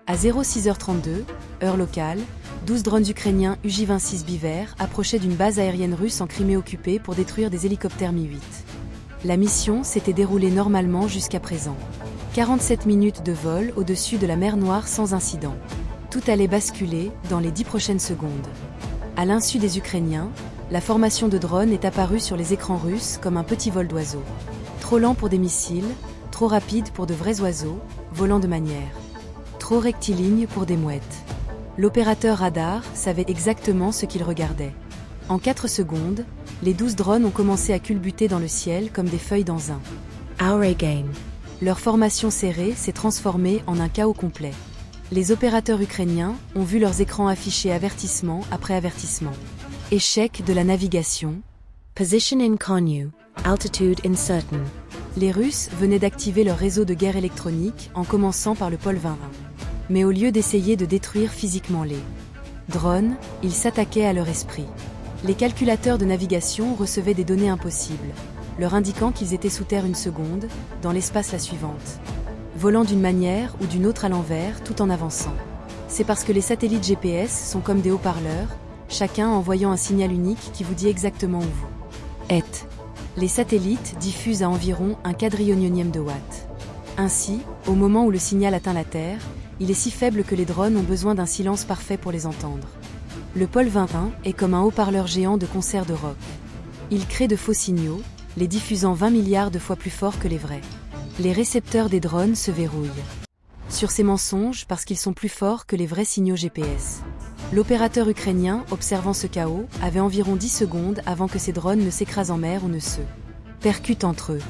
À 06h32, heure locale, 12 drones ukrainiens UJ-26 Beaver approchaient d'une base aérienne russe en Crimée occupée pour détruire des hélicoptères Mi-8. La mission s'était déroulée normalement jusqu'à présent. 47 minutes de vol au-dessus de la mer Noire sans incident. Tout allait basculer dans les 10 prochaines secondes. À l'insu des Ukrainiens, la formation de drones est apparue sur les écrans russes comme un petit vol d'oiseau. Trop lent pour des missiles, trop rapide pour de vrais oiseaux, volant de manière. Trop rectiligne pour des mouettes. L'opérateur radar savait exactement ce qu'il regardait. En 4 secondes, les 12 drones ont commencé à culbuter dans le ciel comme des feuilles dans un Our game. Leur formation serrée s'est transformée en un chaos complet. Les opérateurs ukrainiens ont vu leurs écrans afficher avertissement après avertissement. Échec de la navigation. Position inconnu, altitude uncertain. Les Russes venaient d'activer leur réseau de guerre électronique en commençant par le pôle 21. Mais au lieu d'essayer de détruire physiquement les drones, ils s'attaquaient à leur esprit. Les calculateurs de navigation recevaient des données impossibles, leur indiquant qu'ils étaient sous terre une seconde, dans l'espace la suivante. Volant d'une manière ou d'une autre à l'envers tout en avançant. C'est parce que les satellites GPS sont comme des haut-parleurs, chacun envoyant un signal unique qui vous dit exactement où vous êtes. Les satellites diffusent à environ un quadrillonionième de watt. Ainsi, au moment où le signal atteint la Terre, il est si faible que les drones ont besoin d'un silence parfait pour les entendre. Le pôle 21 est comme un haut-parleur géant de concert de rock. Il crée de faux signaux, les diffusant 20 milliards de fois plus fort que les vrais. Les récepteurs des drones se verrouillent sur ces mensonges parce qu'ils sont plus forts que les vrais signaux GPS. L'opérateur ukrainien, observant ce chaos, avait environ 10 secondes avant que ces drones ne s'écrasent en mer ou ne se percutent entre eux.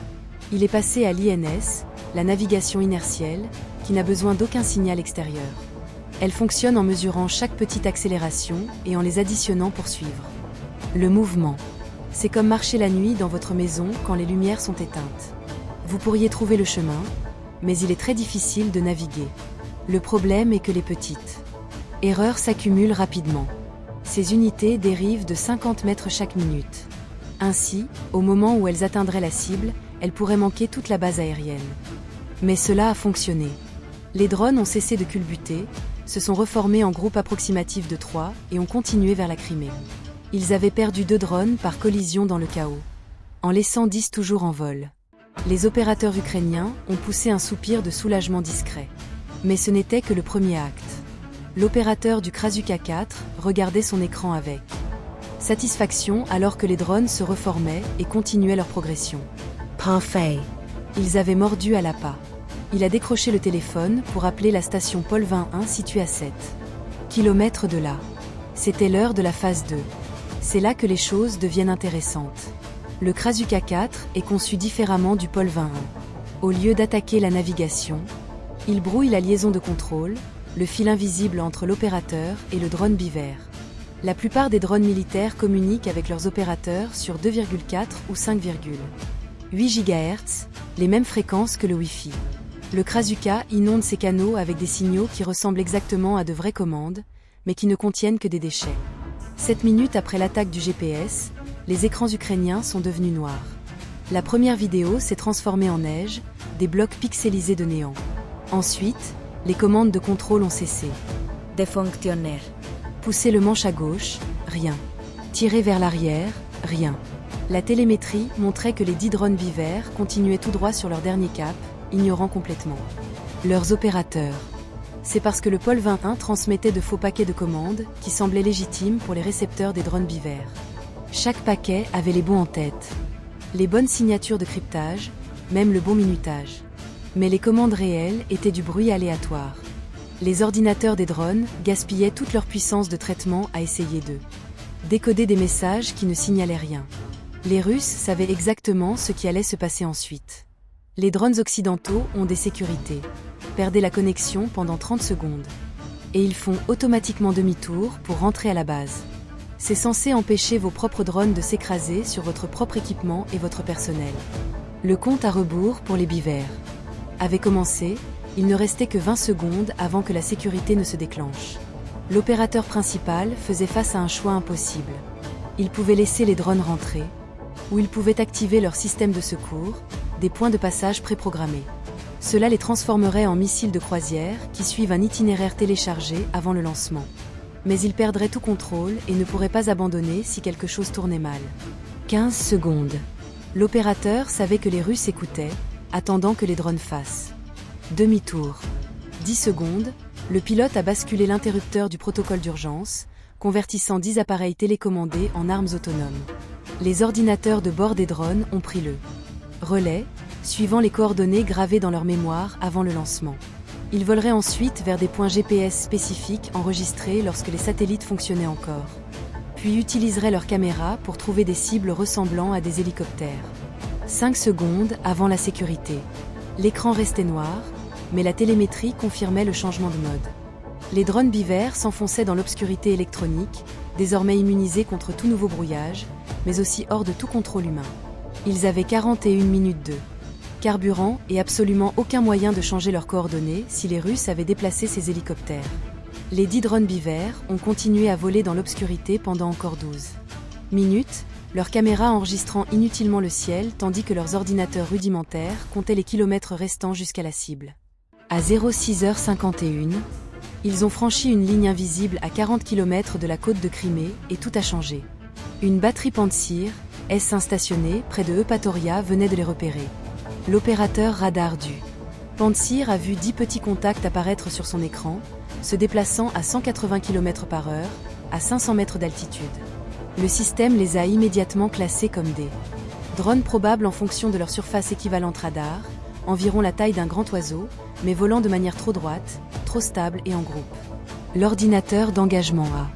Il est passé à l'INS, la navigation inertielle, qui n'a besoin d'aucun signal extérieur. Elle fonctionne en mesurant chaque petite accélération et en les additionnant pour suivre le mouvement. C'est comme marcher la nuit dans votre maison quand les lumières sont éteintes. Vous pourriez trouver le chemin, mais il est très difficile de naviguer. Le problème est que les petites erreurs s'accumulent rapidement. Ces unités dérivent de 50 mètres chaque minute. Ainsi, au moment où elles atteindraient la cible, elles pourraient manquer toute la base aérienne. Mais cela a fonctionné. Les drones ont cessé de culbuter, se sont reformés en groupes approximatifs de 3 et ont continué vers la Crimée. Ils avaient perdu 2 drones par collision dans le chaos, en laissant 10 toujours en vol. Les opérateurs ukrainiens ont poussé un soupir de soulagement discret. Mais ce n'était que le premier acte. L'opérateur du Krasuka 4 regardait son écran avec satisfaction alors que les drones se reformaient et continuaient leur progression. Parfait. Ils avaient mordu à l'appât. Il a décroché le téléphone pour appeler la station Pôle 21 située à 7 km de là. C'était l'heure de la phase 2. C'est là que les choses deviennent intéressantes. Le Krasuka 4 est conçu différemment du Pôle 21. Au lieu d'attaquer la navigation, il brouille la liaison de contrôle, le fil invisible entre l'opérateur et le drone Beaver. La plupart des drones militaires communiquent avec leurs opérateurs sur 2,4 ou 5,8 GHz, les mêmes fréquences que le Wi-Fi. Le Krasuka inonde ses canaux avec des signaux qui ressemblent exactement à de vraies commandes, mais qui ne contiennent que des déchets. 7 minutes après l'attaque du GPS, les écrans ukrainiens sont devenus noirs. La première vidéo s'est transformée en neige, des blocs pixelisés de néant. Ensuite, les commandes de contrôle ont cessé. Défonctionnaire. Pousser le manche à gauche, rien. Tirer vers l'arrière, rien. La télémétrie montrait que les 10 drones Beaver continuaient tout droit sur leur dernier cap, ignorant complètement leurs opérateurs. C'est parce que le pôle 21 transmettait de faux paquets de commandes qui semblaient légitimes pour les récepteurs des drones Beaver. Chaque paquet avait les bons en tête. Les bonnes signatures de cryptage, même le bon minutage. Mais les commandes réelles étaient du bruit aléatoire. Les ordinateurs des drones gaspillaient toute leur puissance de traitement à essayer de décoder des messages qui ne signalaient rien. Les Russes savaient exactement ce qui allait se passer ensuite. Les drones occidentaux ont des sécurités. Perdez la connexion pendant 30 secondes. Et ils font automatiquement demi-tour pour rentrer à la base. C'est censé empêcher vos propres drones de s'écraser sur votre propre équipement et votre personnel. Le compte à rebours pour les Beaver avait commencé, il ne restait que 20 secondes avant que la sécurité ne se déclenche. L'opérateur principal faisait face à un choix impossible. Il pouvait laisser les drones rentrer, ou il pouvait activer leur système de secours, des points de passage préprogrammés. Cela les transformerait en missiles de croisière qui suivent un itinéraire téléchargé avant le lancement. Mais ils perdraient tout contrôle et ne pourraient pas abandonner si quelque chose tournait mal. 15 secondes. L'opérateur savait que les Russes écoutaient, attendant que les drones fassent demi-tour. 10 secondes, le pilote a basculé l'interrupteur du protocole d'urgence, convertissant 10 appareils télécommandés en armes autonomes. Les ordinateurs de bord des drones ont pris le relais, suivant les coordonnées gravées dans leur mémoire avant le lancement. Ils voleraient ensuite vers des points GPS spécifiques enregistrés lorsque les satellites fonctionnaient encore. Puis utiliseraient leurs caméras pour trouver des cibles ressemblant à des hélicoptères. 5 secondes avant la sécurité. L'écran restait noir, mais la télémétrie confirmait le changement de mode. Les drones bivers s'enfonçaient dans l'obscurité électronique, désormais immunisés contre tout nouveau brouillage, mais aussi hors de tout contrôle humain. Ils avaient 41 minutes de carburant et absolument aucun moyen de changer leurs coordonnées si les Russes avaient déplacé ces hélicoptères. Les 10 drones bivers ont continué à voler dans l'obscurité pendant encore 12 minutes, leurs caméras enregistrant inutilement le ciel tandis que leurs ordinateurs rudimentaires comptaient les kilomètres restants jusqu'à la cible. À 06h51, ils ont franchi une ligne invisible à 40 km de la côte de Crimée et tout a changé. Une batterie Pantsir, S1 stationnée près de Eupatoria venait de les repérer. L'opérateur radar du Pantsir a vu 10 petits contacts apparaître sur son écran, se déplaçant à 180 km/h, à 500 mètres d'altitude. Le système les a immédiatement classés comme des drones probables en fonction de leur surface équivalente radar, environ la taille d'un grand oiseau, mais volant de manière trop droite, trop stable et en groupe. L'ordinateur d'engagement a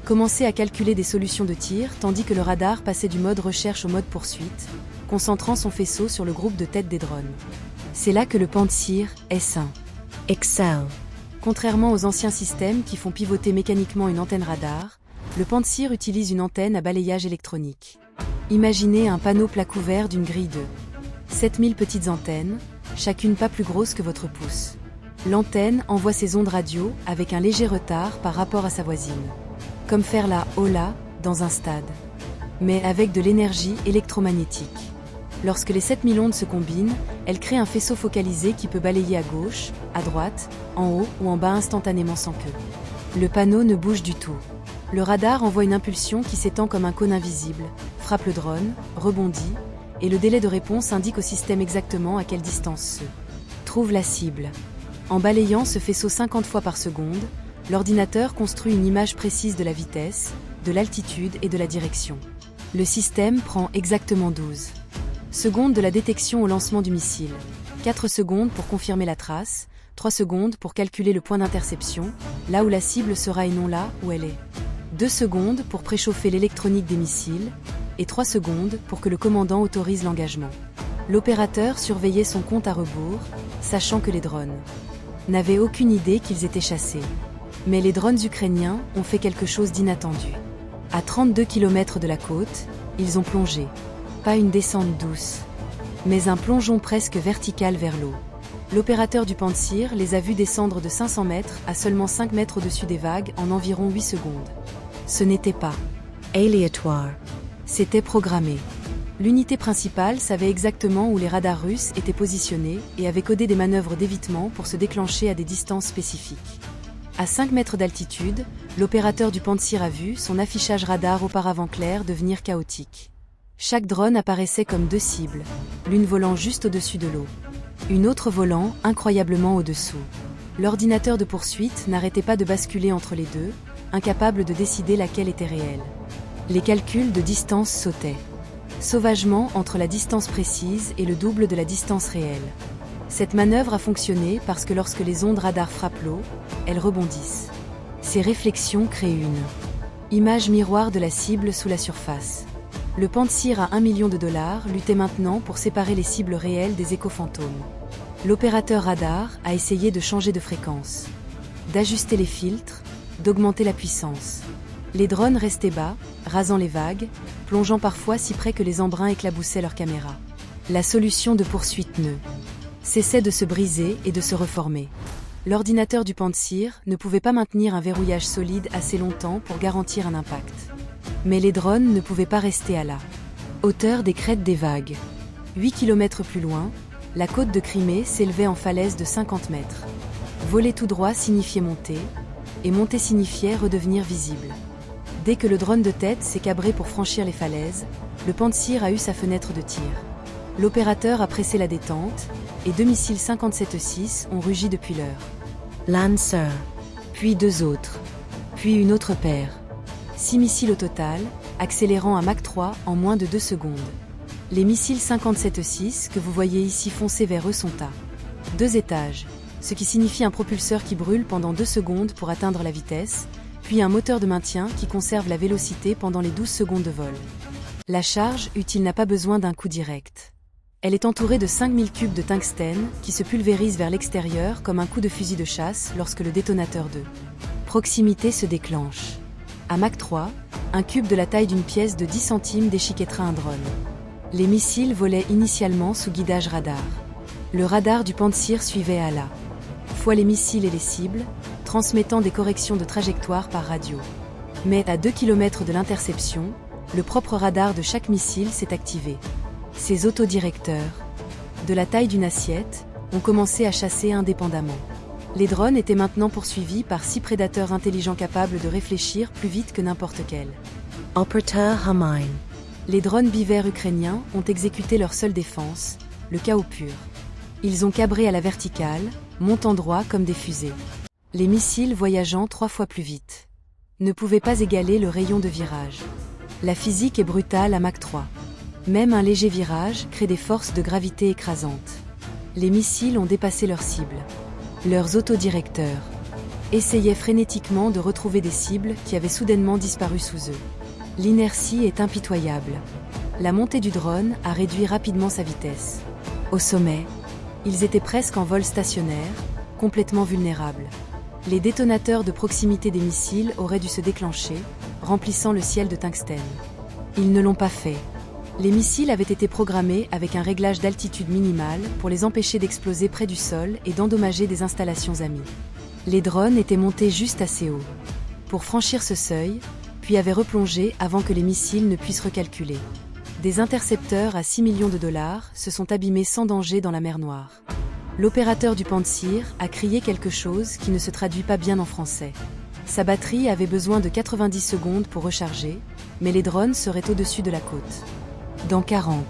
commencé à calculer des solutions de tir tandis que le radar passait du mode recherche au mode poursuite, concentrant son faisceau sur le groupe de tête des drones. C'est là que le Pantsir S1 excel. Contrairement aux anciens systèmes qui font pivoter mécaniquement une antenne radar, le Pantsir utilise une antenne à balayage électronique. Imaginez un panneau plat couvert d'une grille de 7000 petites antennes, chacune pas plus grosse que votre pouce. L'antenne envoie ses ondes radio avec un léger retard par rapport à sa voisine. Comme faire la hola dans un stade. Mais avec de l'énergie électromagnétique. Lorsque les 7000 ondes se combinent, elles créent un faisceau focalisé qui peut balayer à gauche, à droite, en haut ou en bas instantanément sans queue. Le panneau ne bouge du tout. Le radar envoie une impulsion qui s'étend comme un cône invisible, frappe le drone, rebondit, et le délai de réponse indique au système exactement à quelle distance se trouve la cible. En balayant ce faisceau 50 fois par seconde, l'ordinateur construit une image précise de la vitesse, de l'altitude et de la direction. Le système prend exactement 12 secondes de la détection au lancement du missile, 4 secondes pour confirmer la trace, 3 secondes pour calculer le point d'interception, là où la cible sera et non là où elle est. 2 secondes pour préchauffer l'électronique des missiles, et 3 secondes pour que le commandant autorise l'engagement. L'opérateur surveillait son compte à rebours, sachant que les drones n'avaient aucune idée qu'ils étaient chassés. Mais les drones ukrainiens ont fait quelque chose d'inattendu. À 32 km de la côte, ils ont plongé. Pas une descente douce, mais un plongeon presque vertical vers l'eau. L'opérateur du Pantsir les a vus descendre de 500 mètres à seulement 5 mètres au-dessus des vagues en environ 8 secondes. Ce n'était pas Aléatoire. C'était programmé. L'unité principale savait exactement où les radars russes étaient positionnés et avait codé des manœuvres d'évitement pour se déclencher à des distances spécifiques. À 5 mètres d'altitude, l'opérateur du Pantsir a vu son affichage radar auparavant clair devenir chaotique. Chaque drone apparaissait comme 2 cibles, l'une volant juste au-dessus de l'eau, une autre volant incroyablement au-dessous. L'ordinateur de poursuite n'arrêtait pas de basculer entre les deux, incapable de décider laquelle était réelle. Les calculs de distance sautaient sauvagement entre la distance précise et le double de la distance réelle. Cette manœuvre a fonctionné parce que lorsque les ondes radar frappent l'eau, elles rebondissent. Ces réflexions créent une image miroir de la cible sous la surface. Le Pantsir à $1 million luttait maintenant pour séparer les cibles réelles des échos-fantômes. L'opérateur radar a essayé de changer de fréquence, d'ajuster les filtres, d'augmenter la puissance. Les drones restaient bas, rasant les vagues, plongeant parfois si près que les embruns éclaboussaient leurs caméras. La solution de poursuite ne cessait de se briser et de se reformer. L'ordinateur du Pantsir ne pouvait pas maintenir un verrouillage solide assez longtemps pour garantir un impact. Mais les drones ne pouvaient pas rester à la hauteur des crêtes des vagues. 8 km plus loin, La côte de Crimée s'élevait en falaise de 50 mètres. Voler tout droit signifiait monter, et monter signifiait redevenir visible. Dès que le drone de tête s'est cabré pour franchir les falaises, le Pantsir a eu sa fenêtre de tir. L'opérateur a pressé la détente, et 2 missiles 57-6 ont rugi depuis l'heure. Lancer. Puis 2 autres. Puis une autre paire. 6 missiles au total, accélérant à Mach 3 en moins de 2 secondes. Les missiles 57-6 que vous voyez ici foncer vers eux sont à 2 étages, ce qui signifie un propulseur qui brûle pendant 2 secondes pour atteindre la vitesse, puis un moteur de maintien qui conserve la vélocité pendant les 12 secondes de vol. La charge utile n'a pas besoin d'un coup direct. Elle est entourée de 5000 cubes de tungstène qui se pulvérisent vers l'extérieur comme un coup de fusil de chasse lorsque le détonateur de proximité se déclenche. À Mach 3, un cube de la taille d'une pièce de 10 centimes déchiquettera un drone. Les missiles volaient initialement sous guidage radar. Le radar du Pantsir suivait à la fois les missiles et les cibles, transmettant des corrections de trajectoire par radio. Mais à 2 km de l'interception, le propre radar de chaque missile s'est activé. Ces autodirecteurs, de la taille d'une assiette, ont commencé à chasser indépendamment. Les drones étaient maintenant poursuivis par 6 prédateurs intelligents capables de réfléchir plus vite que n'importe quel Operateur Hamine. Les drones bivers ukrainiens ont exécuté leur seule défense, le chaos pur. Ils ont cabré à la verticale, montant droit comme des fusées. Les missiles voyageant 3 fois plus vite ne pouvaient pas égaler le rayon de virage. La physique est brutale à Mach 3. Même un léger virage crée des forces de gravité écrasantes. Les missiles ont dépassé leur cible. Leurs autodirecteurs essayaient frénétiquement de retrouver des cibles qui avaient soudainement disparu sous eux. L'inertie est impitoyable. La montée du drone a réduit rapidement sa vitesse. Au sommet, ils étaient presque en vol stationnaire, complètement vulnérables. Les détonateurs de proximité des missiles auraient dû se déclencher, remplissant le ciel de tungstène. Ils ne l'ont pas fait. Les missiles avaient été programmés avec un réglage d'altitude minimale pour les empêcher d'exploser près du sol et d'endommager des installations amies. Les drones étaient montés juste assez haut pour franchir ce seuil, puis avaient replongé avant que les missiles ne puissent recalculer. Des intercepteurs à 6 millions de dollars se sont abîmés sans danger dans la mer Noire. L'opérateur du Pantsir a crié quelque chose qui ne se traduit pas bien en français. Sa batterie avait besoin de 90 secondes pour recharger, mais les drones seraient au-dessus de la côte. Dans 40.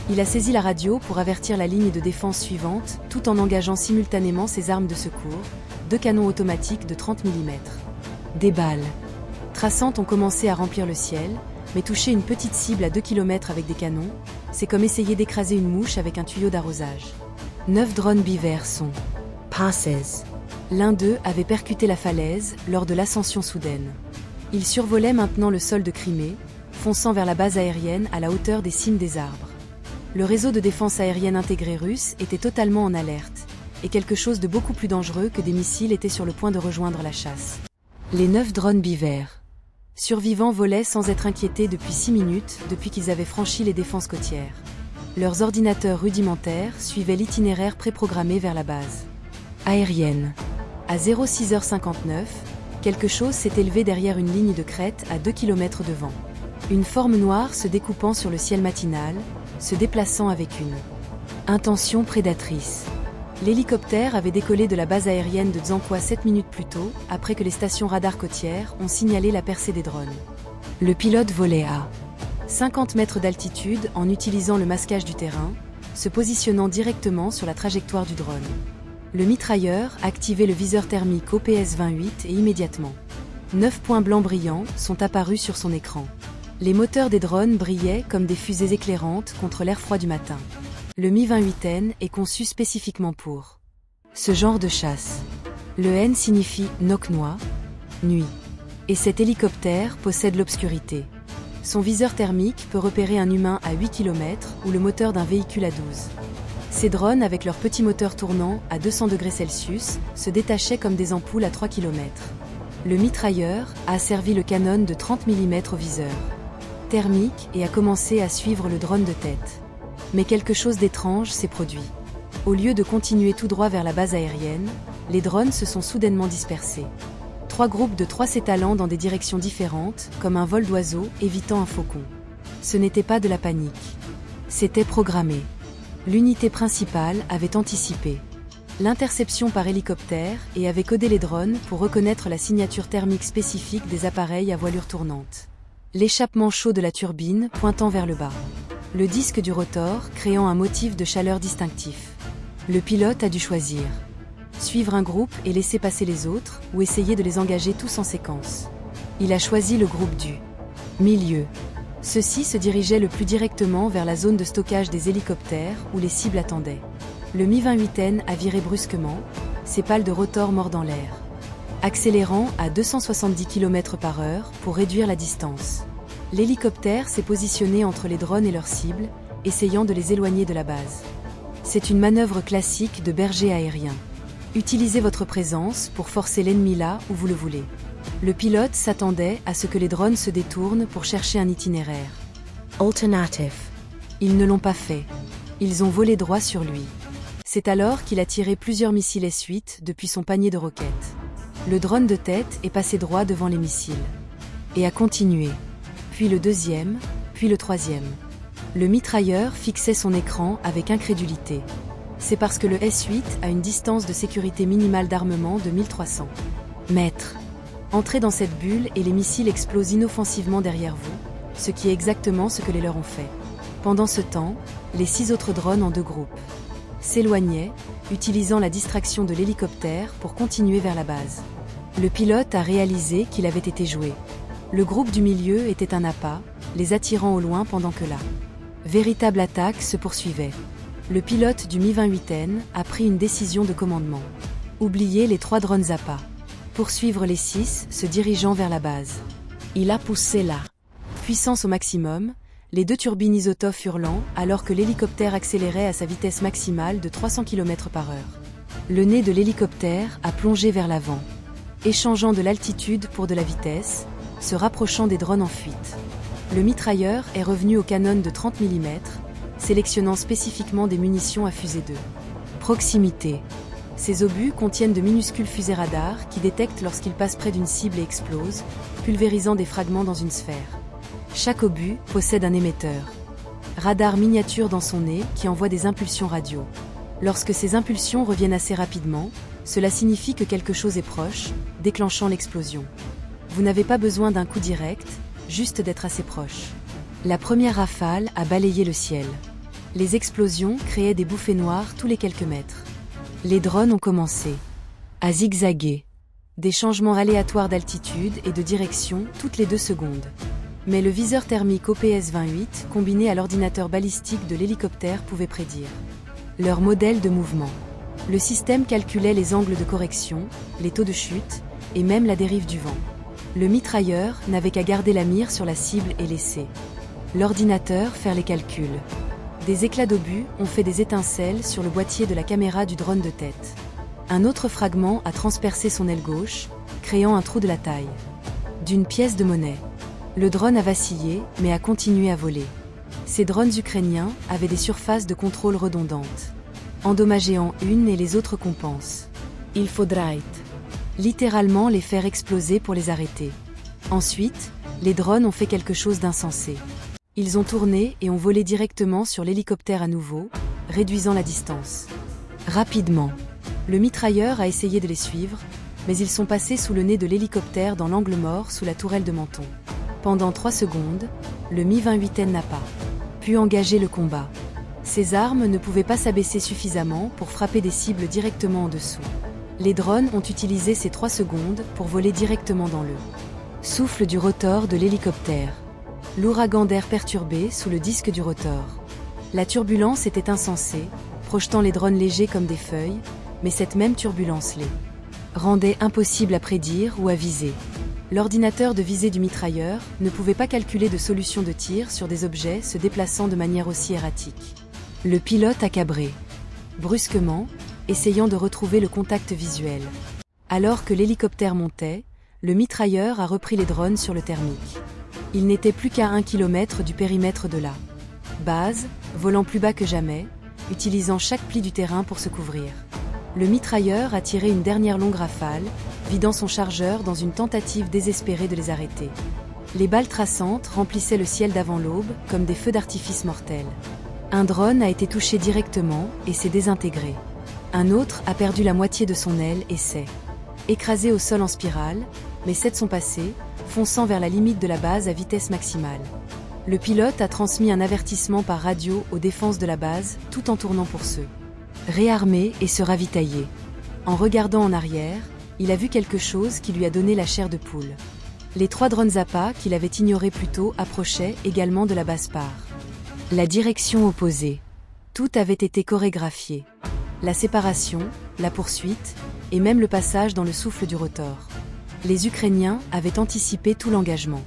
Il a saisi la radio pour avertir la ligne de défense suivante, tout en engageant simultanément ses armes de secours, 2 canons automatiques de 30 mm. Des balles traçantes ont commencé à remplir le ciel, mais toucher une petite cible à 2 km avec des canons, c'est comme essayer d'écraser une mouche avec un tuyau d'arrosage. 9 drones bivers sont Passes. L'un d'eux avait percuté la falaise lors de l'ascension soudaine. Il survolait maintenant le sol de Crimée, fonçant vers la base aérienne à la hauteur des cimes des arbres. Le réseau de défense aérienne intégré russe était totalement en alerte, et quelque chose de beaucoup plus dangereux que des missiles était sur le point de rejoindre la chasse. Les 9 drones bivers survivants volaient sans être inquiétés depuis 6 minutes depuis qu'ils avaient franchi les défenses côtières. Leurs ordinateurs rudimentaires suivaient l'itinéraire préprogrammé vers la base aérienne. À 06h59, quelque chose s'est élevé derrière une ligne de crête à 2 km de vent. Une forme noire se découpant sur le ciel matinal, se déplaçant avec une intention prédatrice. L'hélicoptère avait décollé de la base aérienne de Dzankoua 7 minutes plus tôt, après que les stations radar côtières ont signalé la percée des drones. Le pilote volait à 50 mètres d'altitude en utilisant le masquage du terrain, se positionnant directement sur la trajectoire du drone. Le mitrailleur activait le viseur thermique OPS-28 et immédiatement 9 points blancs brillants sont apparus sur son écran. Les moteurs des drones brillaient comme des fusées éclairantes contre l'air froid du matin. Le Mi-28N est conçu spécifiquement pour ce genre de chasse. Le N signifie « Noknoa », nuit. Et cet hélicoptère possède l'obscurité. Son viseur thermique peut repérer un humain à 8 km ou le moteur d'un véhicule à 12. Ces drones, avec leurs petits moteurs tournants à 200 degrés Celsius, se détachaient comme des ampoules à 3 km. Le mitrailleur a asservi le canon de 30 mm au viseur thermique et a commencé à suivre le drone de tête. Mais quelque chose d'étrange s'est produit. Au lieu de continuer tout droit vers la base aérienne, les drones se sont soudainement dispersés. 3 groupes de 3 s'étalant dans des directions différentes, comme un vol d'oiseau évitant un faucon. Ce n'était pas de la panique. C'était programmé. L'unité principale avait anticipé l'interception par hélicoptère et avait codé les drones pour reconnaître la signature thermique spécifique des appareils à voilure tournante. L'échappement chaud de la turbine pointant vers le bas. Le disque du rotor créant un motif de chaleur distinctif. Le pilote a dû choisir. Suivre un groupe et laisser passer les autres, ou essayer de les engager tous en séquence. Il a choisi le groupe du milieu. Ceux-ci se dirigeaient le plus directement vers la zone de stockage des hélicoptères où les cibles attendaient. Le Mi-28N a viré brusquement, ses pales de rotor mordant l'air, accélérant à 270 km/h pour réduire la distance. L'hélicoptère s'est positionné entre les drones et leurs cibles, essayant de les éloigner de la base. C'est une manœuvre classique de berger aérien. Utilisez votre présence pour forcer l'ennemi là où vous le voulez. Le pilote s'attendait à ce que les drones se détournent pour chercher un itinéraire. Alternative. Ils ne l'ont pas fait. Ils ont volé droit sur lui. C'est alors qu'il a tiré plusieurs missiles S-8 depuis son panier de roquettes. Le drone de tête est passé droit devant les missiles. Et a continué. Puis le deuxième, puis le troisième. Le mitrailleur fixait son écran avec incrédulité. C'est parce que le S-8 a une distance de sécurité minimale d'armement de 1300 mètres. Entrez dans cette bulle et les missiles explosent inoffensivement derrière vous, ce qui est exactement ce que les leurs ont fait. Pendant ce temps, les 6 autres drones en 2 groupes s'éloignaient, utilisant la distraction de l'hélicoptère pour continuer vers la base. Le pilote a réalisé qu'il avait été joué. Le groupe du milieu était un appât, les attirant au loin pendant que la véritable attaque se poursuivait. Le pilote du Mi-28N a pris une décision de commandement. Oublier les 3 drones appâts. Poursuivre les 6 se dirigeant vers la base. Il a poussé la puissance au maximum, les 2 turbines isotophes hurlant alors que l'hélicoptère accélérait à sa vitesse maximale de 300 km/h. Le nez de l'hélicoptère a plongé vers l'avant, échangeant de l'altitude pour de la vitesse, se rapprochant des drones en fuite. Le mitrailleur est revenu au canon de 30 mm, sélectionnant spécifiquement des munitions à fusée de proximité. Ces obus contiennent de minuscules fusées radars qui détectent lorsqu'ils passent près d'une cible et explosent, pulvérisant des fragments dans une sphère. Chaque obus possède un émetteur. Radar miniature dans son nez qui envoie des impulsions radio. Lorsque ces impulsions reviennent assez rapidement, cela signifie que quelque chose est proche, déclenchant l'explosion. Vous n'avez pas besoin d'un coup direct, juste d'être assez proche. La première rafale a balayé le ciel. Les explosions créaient des bouffées noires tous les quelques mètres. Les drones ont commencé à zigzaguer. Des changements aléatoires d'altitude et de direction toutes les 2 secondes. Mais le viseur thermique OPS-28 combiné à l'ordinateur balistique de l'hélicoptère pouvait prédire leur modèle de mouvement. Le système calculait les angles de correction, les taux de chute, et même la dérive du vent. Le mitrailleur n'avait qu'à garder la mire sur la cible et laisser l'ordinateur faire les calculs. Des éclats d'obus ont fait des étincelles sur le boîtier de la caméra du drone de tête. Un autre fragment a transpercé son aile gauche, créant un trou de la taille d'une pièce de monnaie. Le drone a vacillé, mais a continué à voler. Ces drones ukrainiens avaient des surfaces de contrôle redondantes, endommageant une et les autres compensent. Il faudrait littéralement les faire exploser pour les arrêter. Ensuite, les drones ont fait quelque chose d'insensé. Ils ont tourné et ont volé directement sur l'hélicoptère à nouveau, réduisant la distance. Rapidement, le mitrailleur a essayé de les suivre, mais ils sont passés sous le nez de l'hélicoptère dans l'angle mort sous la tourelle de Menton. Pendant 3 secondes, le Mi-28N n'a pas pu engager le combat. Ses armes ne pouvaient pas s'abaisser suffisamment pour frapper des cibles directement en dessous. Les drones ont utilisé ces 3 secondes pour voler directement dans le souffle du rotor de l'hélicoptère. L'ouragan d'air perturbé sous le disque du rotor. La turbulence était insensée, projetant les drones légers comme des feuilles, mais cette même turbulence les rendait impossibles à prédire ou à viser. L'ordinateur de visée du mitrailleur ne pouvait pas calculer de solution de tir sur des objets se déplaçant de manière aussi erratique. Le pilote a cabré brusquement, essayant de retrouver le contact visuel. Alors que l'hélicoptère montait, le mitrailleur a repris les drones sur le thermique. Il n'était plus qu'à 1 km du périmètre de la base, volant plus bas que jamais, utilisant chaque pli du terrain pour se couvrir. Le mitrailleur a tiré une dernière longue rafale, vidant son chargeur dans une tentative désespérée de les arrêter. Les balles traçantes remplissaient le ciel d'avant l'aube, comme des feux d'artifice mortels. Un drone a été touché directement et s'est désintégré. Un autre a perdu la moitié de son aile et s'est écrasé au sol en spirale, mais 7 sont passés, fonçant vers la limite de la base à vitesse maximale. Le pilote a transmis un avertissement par radio aux défenses de la base, tout en tournant pour se réarmer et se ravitailler. En regardant en arrière, il a vu quelque chose qui lui a donné la chair de poule. Les 3 drones Zappa qu'il avait ignorés plus tôt approchaient également de la base par la direction opposée. Tout avait été chorégraphié. La séparation, la poursuite, et même le passage dans le souffle du rotor. Les Ukrainiens avaient anticipé tout l'engagement.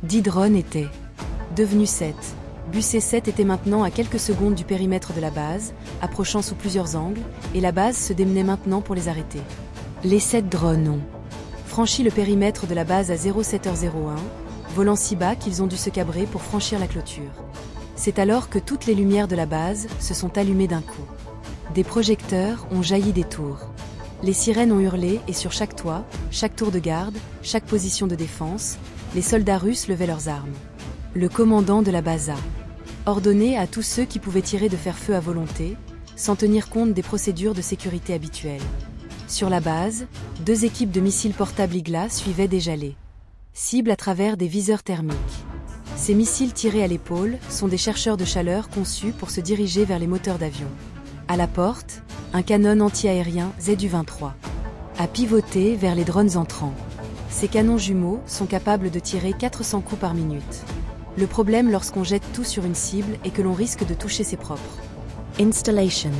10 drones étaient devenus 7. Bussé 7 était maintenant à quelques secondes du périmètre de la base, approchant sous plusieurs angles, et la base se démenait maintenant pour les arrêter. Les 7 drones ont franchi le périmètre de la base à 07h01, volant si bas qu'ils ont dû se cabrer pour franchir la clôture. C'est alors que toutes les lumières de la base se sont allumées d'un coup. Des projecteurs ont jailli des tours. Les sirènes ont hurlé et sur chaque toit, chaque tour de garde, chaque position de défense, les soldats russes levaient leurs armes. Le commandant de la base a ordonné à tous ceux qui pouvaient tirer de faire feu à volonté, sans tenir compte des procédures de sécurité habituelles. Sur la base, 2 équipes de missiles portables Igla suivaient déjà les cibles à travers des viseurs thermiques. Ces missiles tirés à l'épaule sont des chercheurs de chaleur conçus pour se diriger vers les moteurs d'avion. À la porte, un canon anti-aérien ZU-23 a pivoté vers les drones entrants. Ces canons jumeaux sont capables de tirer 400 coups par minute. Le problème lorsqu'on jette tout sur une cible est que l'on risque de toucher ses propres installations.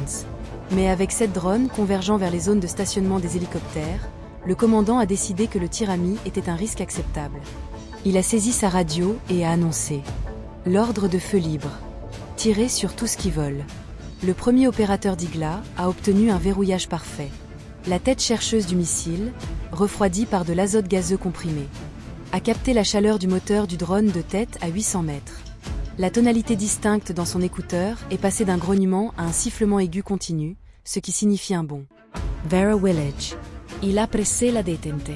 Mais avec 7 drones convergeant vers les zones de stationnement des hélicoptères, le commandant a décidé que le tir ami était un risque acceptable. Il a saisi sa radio et a annoncé l'ordre de feu libre. Tirer sur tout ce qui vole. Le premier opérateur d'Igla a obtenu un verrouillage parfait. La tête chercheuse du missile, refroidie par de l'azote gazeux comprimé, a capté la chaleur du moteur du drone de tête à 800 mètres. La tonalité distincte dans son écouteur est passée d'un grognement à un sifflement aigu continu, ce qui signifie un bond. Vera Village. Il a pressé la détente.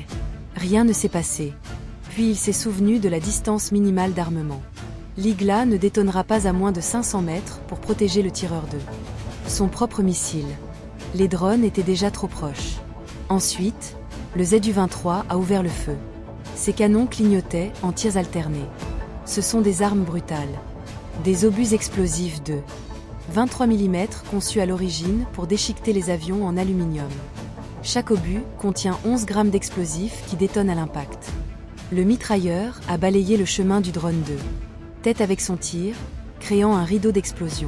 Rien ne s'est passé. Puis il s'est souvenu de la distance minimale d'armement. L'Igla ne détonnera pas à moins de 500 mètres pour protéger le tireur de son propre missile. Les drones étaient déjà trop proches. Ensuite, le ZU-23 a ouvert le feu. Ses canons clignotaient en tirs alternés. Ce sont des armes brutales. Des obus explosifs de 23 mm conçus à l'origine pour déchiqueter les avions en aluminium. Chaque obus contient 11 grammes d'explosifs qui détonnent à l'impact. Le mitrailleur a balayé le chemin du drone 2. Tête avec son tir, créant un rideau d'explosion.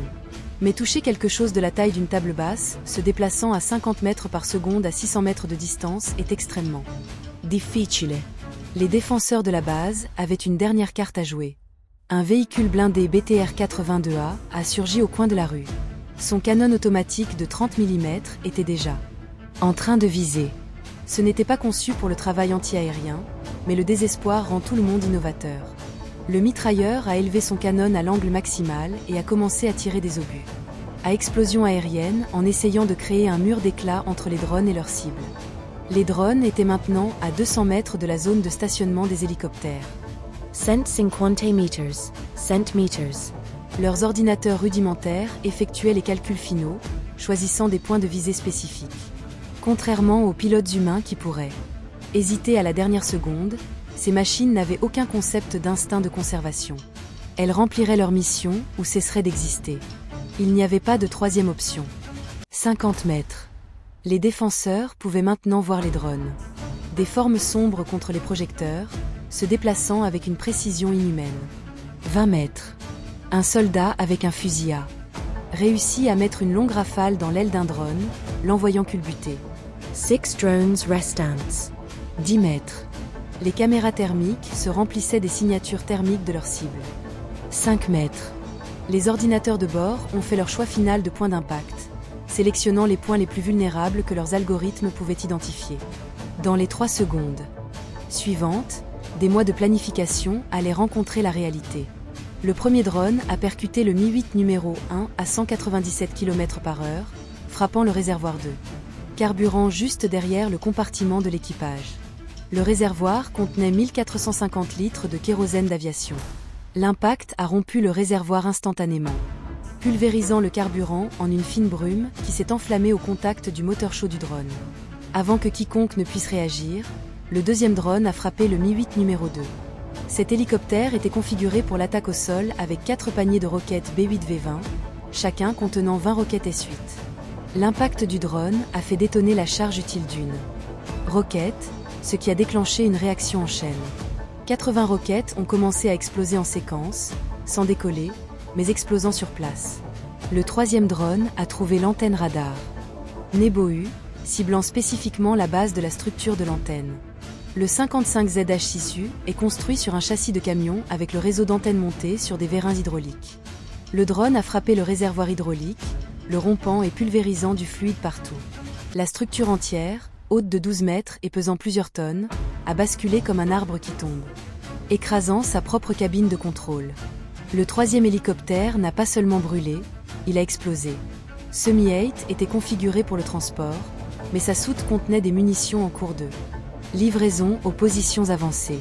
Mais toucher quelque chose de la taille d'une table basse, se déplaçant à 50 mètres par seconde à 600 mètres de distance, est extrêmement difficile. Les défenseurs de la base avaient une dernière carte à jouer. Un véhicule blindé BTR-82A a surgi au coin de la rue. Son canon automatique de 30 mm était déjà en train de viser. Ce n'était pas conçu pour le travail anti-aérien, mais le désespoir rend tout le monde innovateur. Le mitrailleur a élevé son canon à l'angle maximal et a commencé à tirer des obus à explosion aérienne en essayant de créer un mur d'éclat entre les drones et leurs cibles. Les drones étaient maintenant à 200 mètres de la zone de stationnement des hélicoptères. 150 meters, centimeters. Leurs ordinateurs rudimentaires effectuaient les calculs finaux, choisissant des points de visée spécifiques. Contrairement aux pilotes humains qui pourraient hésiter à la dernière seconde, ces machines n'avaient aucun concept d'instinct de conservation. Elles rempliraient leur mission ou cesseraient d'exister. Il n'y avait pas de troisième option. 50 mètres. Les défenseurs pouvaient maintenant voir les drones. Des formes sombres contre les projecteurs, se déplaçant avec une précision inhumaine. 20 mètres. Un soldat avec un fusil a réussi à mettre une longue rafale dans l'aile d'un drone, l'envoyant culbuter. 6 drones restants. 10 mètres. Les caméras thermiques se remplissaient des signatures thermiques de leur cible. 5 mètres. Les ordinateurs de bord ont fait leur choix final de point d'impact, sélectionnant les points les plus vulnérables que leurs algorithmes pouvaient identifier. Dans les 3 secondes suivantes, des mois de planification allaient rencontrer la réalité. Le premier drone a percuté le Mi-8 numéro 1 à 197 km/h, frappant le réservoir 2. Carburant juste derrière le compartiment de l'équipage. Le réservoir contenait 1450 litres de kérosène d'aviation. L'impact a rompu le réservoir instantanément. pulvérisant le carburant en une fine brume qui s'est enflammée au contact du moteur chaud du drone. Avant que quiconque ne puisse réagir, le deuxième drone a frappé le Mi-8 numéro 2. Cet hélicoptère était configuré pour l'attaque au sol avec 4 paniers de roquettes B-8V20, chacun contenant 20 roquettes S-8. L'impact du drone a fait détonner la charge utile d'une roquette, ce qui a déclenché une réaction en chaîne. 80 roquettes ont commencé à exploser en séquence, sans décoller, mais explosant sur place. Le troisième drone a trouvé l'antenne radar Nebo-U, ciblant spécifiquement la base de la structure de l'antenne. Le 55ZH6U est construit sur un châssis de camion avec le réseau d'antennes montées sur des vérins hydrauliques. Le drone a frappé le réservoir hydraulique, le rompant et pulvérisant du fluide partout. La structure entière, haute de 12 mètres et pesant plusieurs tonnes, a basculé comme un arbre qui tombe, écrasant sa propre cabine de contrôle. Le troisième hélicoptère n'a pas seulement brûlé, il a explosé. Ce Mi-8 était configuré pour le transport, mais sa soute contenait des munitions en cours de livraison aux positions avancées.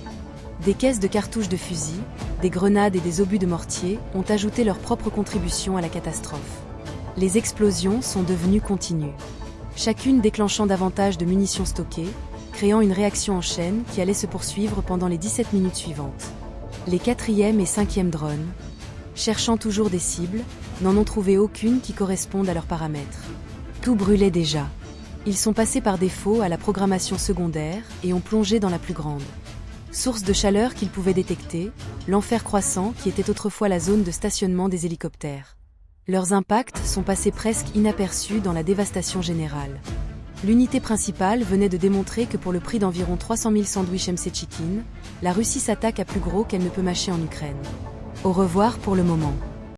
Des caisses de cartouches de fusil, des grenades et des obus de mortier ont ajouté leur propre contribution à la catastrophe. Les explosions sont devenues continues, chacune déclenchant davantage de munitions stockées, créant une réaction en chaîne qui allait se poursuivre pendant les 17 minutes suivantes. Les 4e et 5e drones, cherchant toujours des cibles, n'en ont trouvé aucune qui corresponde à leurs paramètres. Tout brûlait déjà. Ils sont passés par défaut à la programmation secondaire et ont plongé dans la plus grande source de chaleur qu'ils pouvaient détecter, l'enfer croissant qui était autrefois la zone de stationnement des hélicoptères. Leurs impacts sont passés presque inaperçus dans la dévastation générale. L'unité principale venait de démontrer que pour le prix d'environ 300 000 sandwichs MC Chicken, la Russie s'attaque à plus gros qu'elle ne peut mâcher en Ukraine. Au revoir pour le moment.